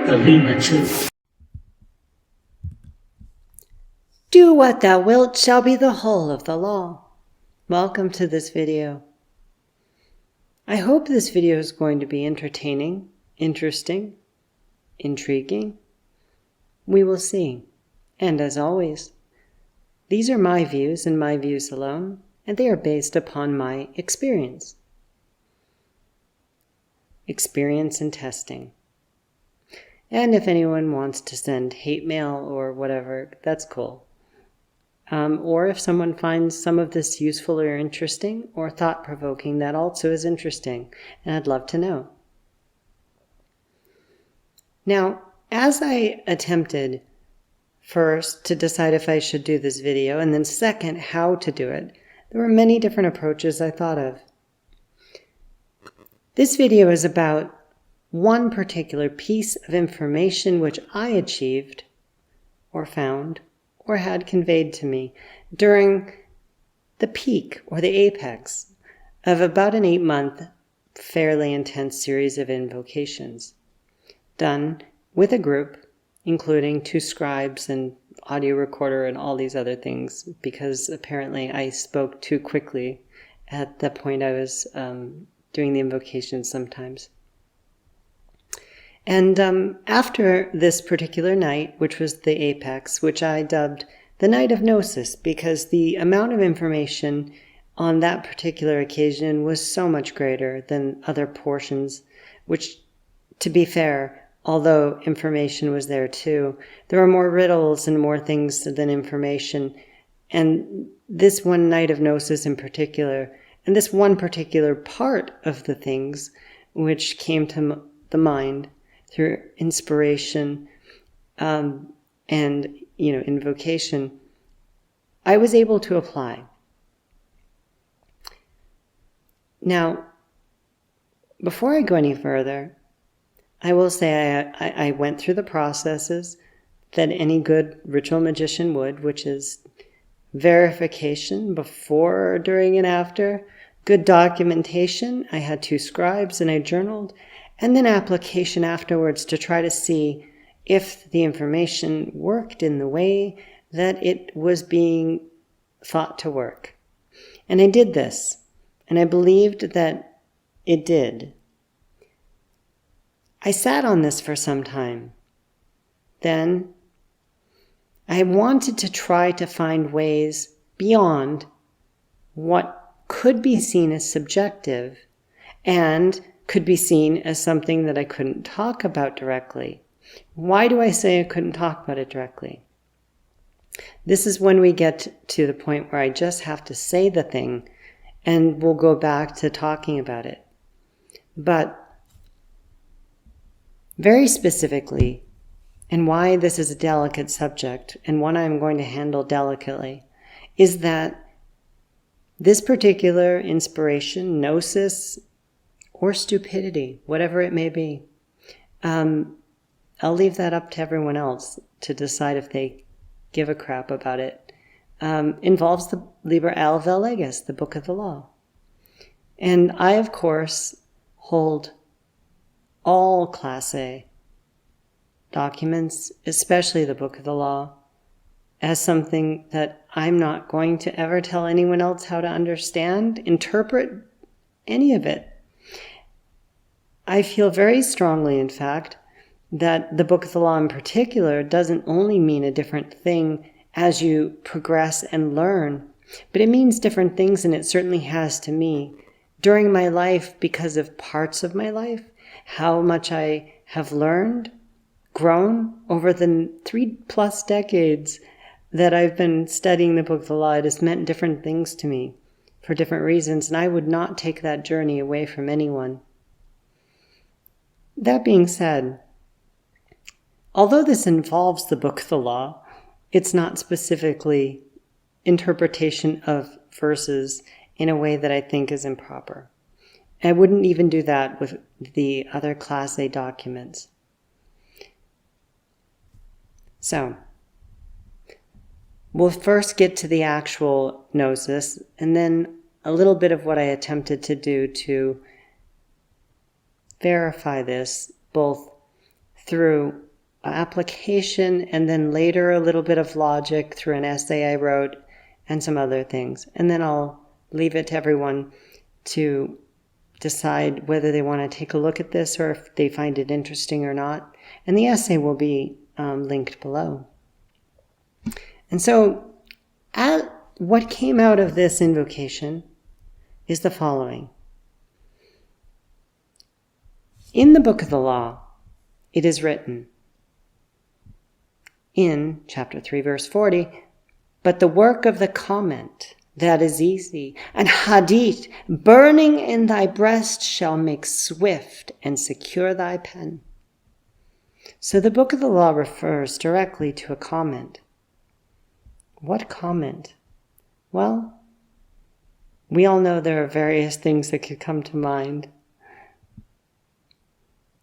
Thelema too. Do what thou wilt shall be the whole of the law. Welcome to this video. I hope this video is going to be entertaining, interesting, intriguing. We will see. And as always, these are my views and my views alone, and they are based upon my experience. Experience in testing. And if anyone wants to send hate mail or whatever, that's cool. Or if someone finds some of this useful or interesting or thought-provoking, that also is interesting, and I'd love to know. Now, as I attempted first to decide if I should do this video, and then second, how to do it, there were many different approaches I thought of. This video is about one particular piece of information which I achieved or found or had conveyed to me during the peak or the apex of about an 8-month, fairly intense series of invocations, done with a group, including 2 scribes and audio recorder and all these other things, because apparently I spoke too quickly at the point I was doing the invocations sometimes. And after this particular night, which was the apex, which I dubbed the night of gnosis, because the amount of information on that particular occasion was so much greater than other portions, which, to be fair, although information was there too, there were more riddles and more things than information. And this one night of gnosis in particular, and this one particular part of the things which came to the mind through inspiration and invocation, I was able to apply. Now, before I go any further, I will say I went through the processes that any good ritual magician would, which is verification before, during, and after, good documentation. I had 2 scribes and I journaled, and then application afterwards to try to see if the information worked in the way that it was being thought to work. And I did this, and I believed that it did. I sat on this for some time. Then I wanted to try to find ways beyond what could be seen as subjective and could be seen as something that I couldn't talk about directly. Why do I say I couldn't talk about it directly? This is when we get to the point where I just have to say the thing and we'll go back to talking about it. But very specifically, and why this is a delicate subject and one I'm going to handle delicately, is that this particular inspiration, gnosis, or stupidity, whatever it may be, I'll leave that up to everyone else to decide if they give a crap about it, involves the Liber Legis, the Book of the Law. And I, of course, hold all Class A documents, especially the Book of the Law, as something that I'm not going to ever tell anyone else how to understand, interpret, any of it. I feel very strongly, in fact, that the Book of the Law in particular doesn't only mean a different thing as you progress and learn, but it means different things, and it certainly has to me. During my life, because of parts of my life, how much I have learned, grown over the 3+ decades that I've been studying the Book of the Law, it has meant different things to me for different reasons, and I would not take that journey away from anyone. That being said, although this involves the Book of the Law, it's not specifically interpretation of verses in a way that I think is improper. I wouldn't even do that with the other Class A documents. So, we'll first get to the actual gnosis, and then a little bit of what I attempted to do to verify this, both through application, and then later a little bit of logic through an essay I wrote and some other things. And then I'll leave it to everyone to decide whether they want to take a look at this or if they find it interesting or not. And the essay will be linked below. And so what came out of this invocation is the following. In the Book of the Law, it is written in chapter 3, verse 40, but the work of the comment, that is easy, and hadith, burning in thy breast, shall make swift and secure thy pen. So the Book of the Law refers directly to a comment. What comment? Well, we all know there are various things that could come to mind.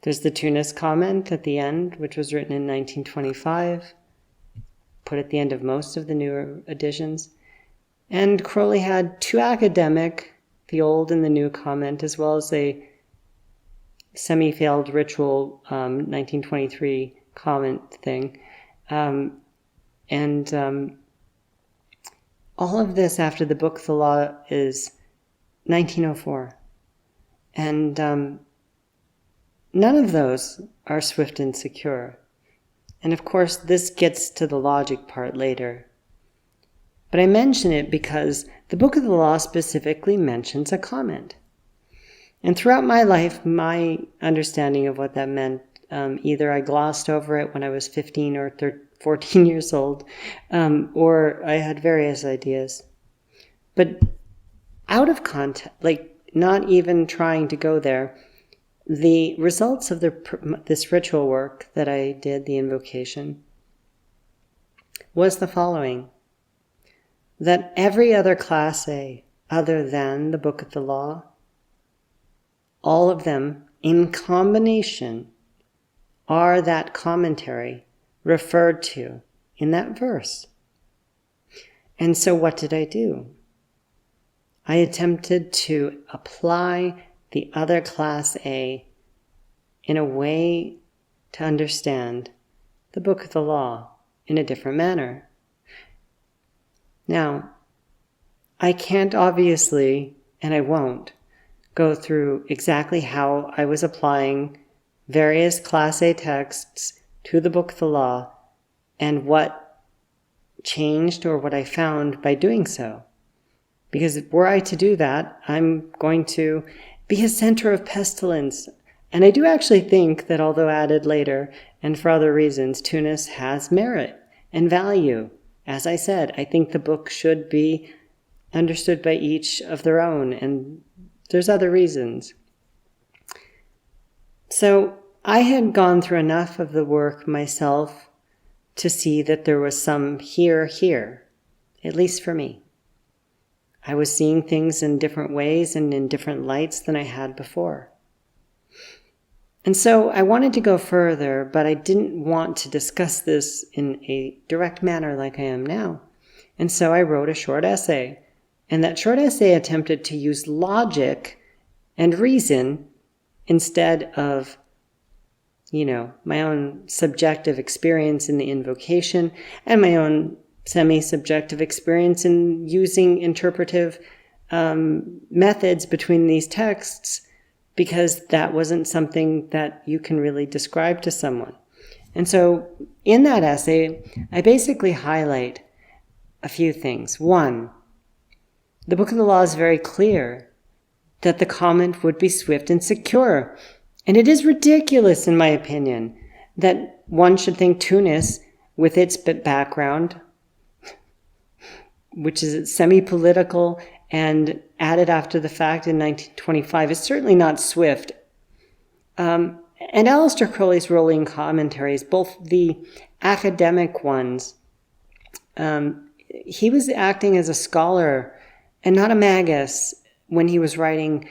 There's the Tunis comment at the end, which was written in 1925, put at the end of most of the newer editions. And Crowley had two academic, the old and the new comment, as well as a semi-failed ritual 1923 comment thing. All of this after the Book of the Law is 1904. And none of those are swift and secure. And of course, this gets to the logic part later. But I mention it because the Book of the Law specifically mentions a comment. And throughout my life, my understanding of what that meant, either I glossed over it when I was 15 or 14 years old, or I had various ideas. But out of context, like not even trying to go there, the results of this ritual work that I did, the invocation, was the following. That every other class A, other than the Book of the Law, all of them in combination are that commentary referred to in that verse. And so what did I do? I attempted to apply the other class A in a way to understand the Book of the Law in a different manner. Now, I can't obviously, and I won't, go through exactly how I was applying various Class A texts to the Book of the Law and what changed or what I found by doing so. Because were I to do that, I'm going to be a center of pestilence. And I do actually think that although added later, and for other reasons, Tunis has merit and value. As I said, I think the book should be understood by each of their own, and there's other reasons. So I had gone through enough of the work myself to see that there was some here, at least for me. I was seeing things in different ways and in different lights than I had before. And so I wanted to go further, but I didn't want to discuss this in a direct manner like I am now. And so I wrote a short essay. And that short essay attempted to use logic and reason instead of, my own subjective experience in the invocation and my own semi-subjective experience in using interpretive methods between these texts, because that wasn't something that you can really describe to someone. And so in that essay, I basically highlight a few things. One, the Book of the Law is very clear that the comment would be swift and secure. And it is ridiculous, in my opinion, that one should think Tunis, with its background, which is semi-political and added after the fact in 1925, is certainly not swift. And Aleister Crowley's rolling commentaries, both the academic ones, he was acting as a scholar and not a magus when he was writing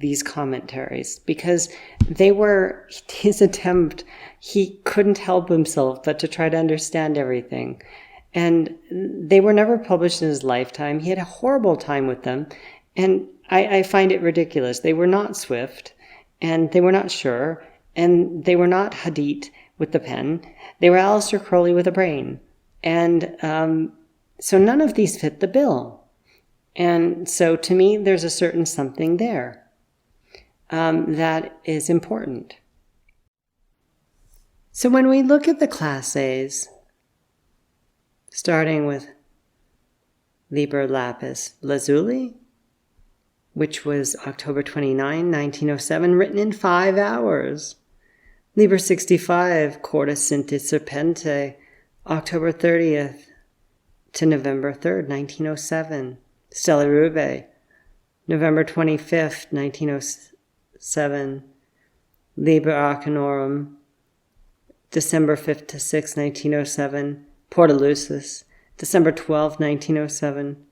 these commentaries, because they were his attempt. He couldn't help himself but to try to understand everything. And they were never published in his lifetime. He had a horrible time with them. And I find it ridiculous. They were not swift, and they were not sure, And they were not Hadith with the pen. They were Aleister Crowley with a brain. And so none of these fit the bill. And so to me, there's a certain something there that is important. So when we look at the Class A's, starting with Liber Lazuli, which was October 29, 1907, written in 5 hours. Liber 65, Corda Sinti Serpente, October 30th to November 3rd, 1907. Stella Rube, November 25th, 1907. Liber Arcanorum, December 5th to 6th, 1907. Portalucis, December 12th, 1907.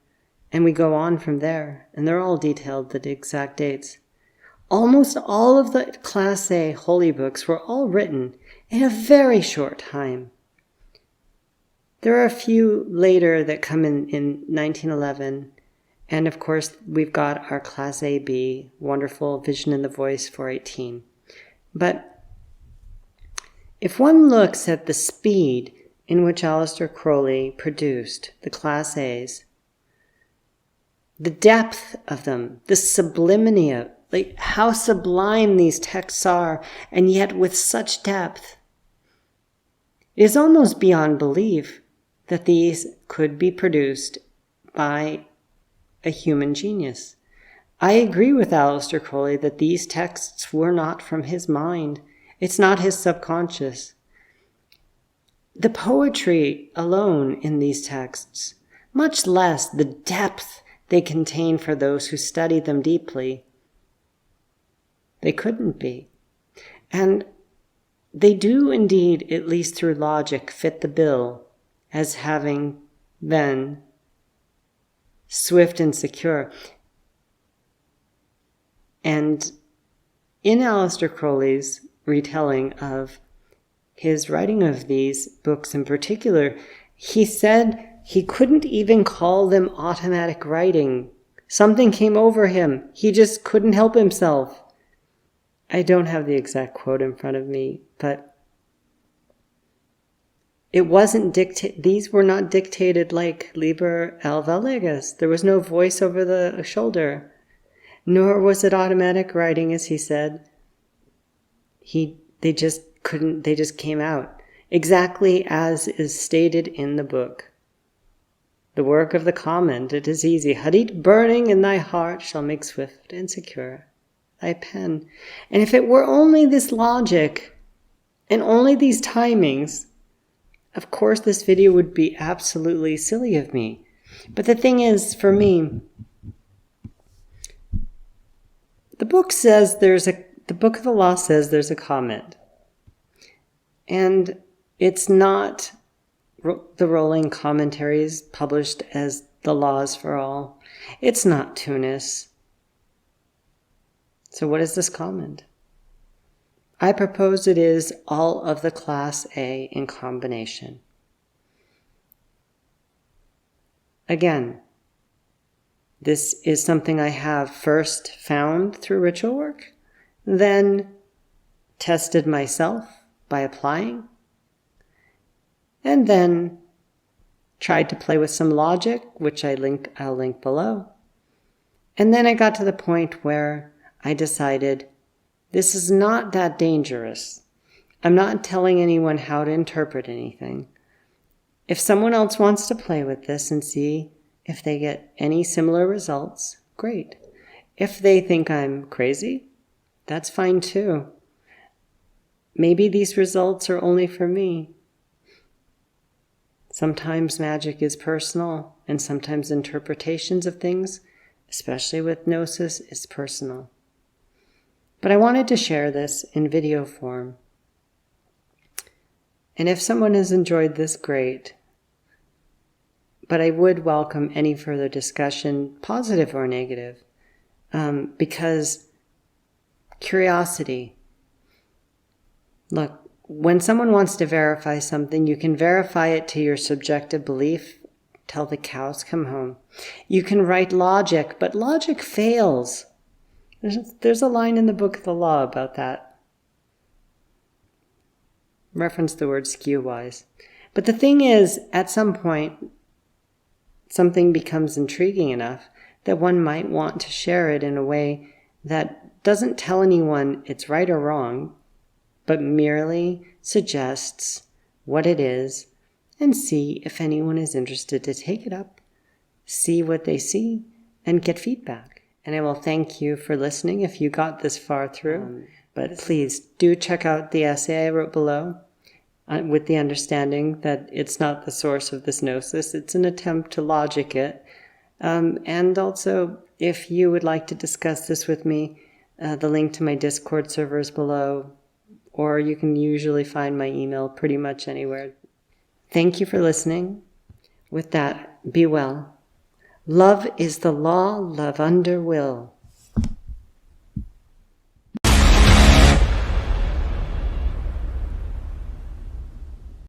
And we go on from there, and they're all detailed, the exact dates. Almost all of the Class A holy books were all written in a very short time. There are a few later that come in 1911, and of course we've got our Class AB, wonderful Vision in the Voice 418. But if one looks at the speed in which Aleister Crowley produced the Class A's, the depth of them, the sublimity of, like how sublime these texts are, and yet with such depth, it is almost beyond belief that these could be produced by a human genius. I agree with Aleister Crowley that these texts were not from his mind. It's not his subconscious. The poetry alone in these texts, much less the depth they contain for those who study them deeply, they couldn't be. And they do indeed, at least through logic, fit the bill as having been swift and secure. And in Aleister Crowley's retelling of his writing of these books in particular, he said he couldn't even call them automatic writing. Something came over him. He just couldn't help himself. I don't have the exact quote in front of me, but it wasn't these were not dictated like Liber Legis. There was no voice over the shoulder, nor was it automatic writing, as he said. They just came out exactly as is stated in the book. The work of the comment, it is easy. Hadith burning in thy heart shall make swift and secure thy pen. And if it were only this logic and only these timings, of course this video would be absolutely silly of me. But the thing is, for me, the book says the Book of the Law says there's a comment. And it's not the rolling commentaries published as the Laws for All. It's not Tunis. So what is this comment? I propose it is all of the Class A in combination. Again, this is something I have first found through ritual work, then tested myself by applying, and then tried to play with some logic, which I'll link below. And then I got to the point where I decided this is not that dangerous. I'm not telling anyone how to interpret anything. If someone else wants to play with this and see if they get any similar results, great. If they think I'm crazy, that's fine too. Maybe these results are only for me. Sometimes magic is personal, and sometimes interpretations of things, especially with gnosis, is personal. But I wanted to share this in video form. And if someone has enjoyed this, great. But I would welcome any further discussion, positive or negative, because curiosity. Look, when someone wants to verify something, you can verify it to your subjective belief till the cows come home. You can write logic, but logic fails. There's a line in the Book of the Law about that. reference the word skew-wise. But the thing is, at some point, something becomes intriguing enough that one might want to share it in a way that doesn't tell anyone it's right or wrong, but merely suggests what it is and see if anyone is interested to take it up, see what they see, and get feedback. And I will thank you for listening if you got this far through. But please do check out the essay I wrote below with the understanding that it's not the source of this gnosis. It's an attempt to logic it. And also, if you would like to discuss this with me, the link to my Discord server is below, or you can usually find my email pretty much anywhere. Thank you for listening. With that, be well. Love is the law, love under will.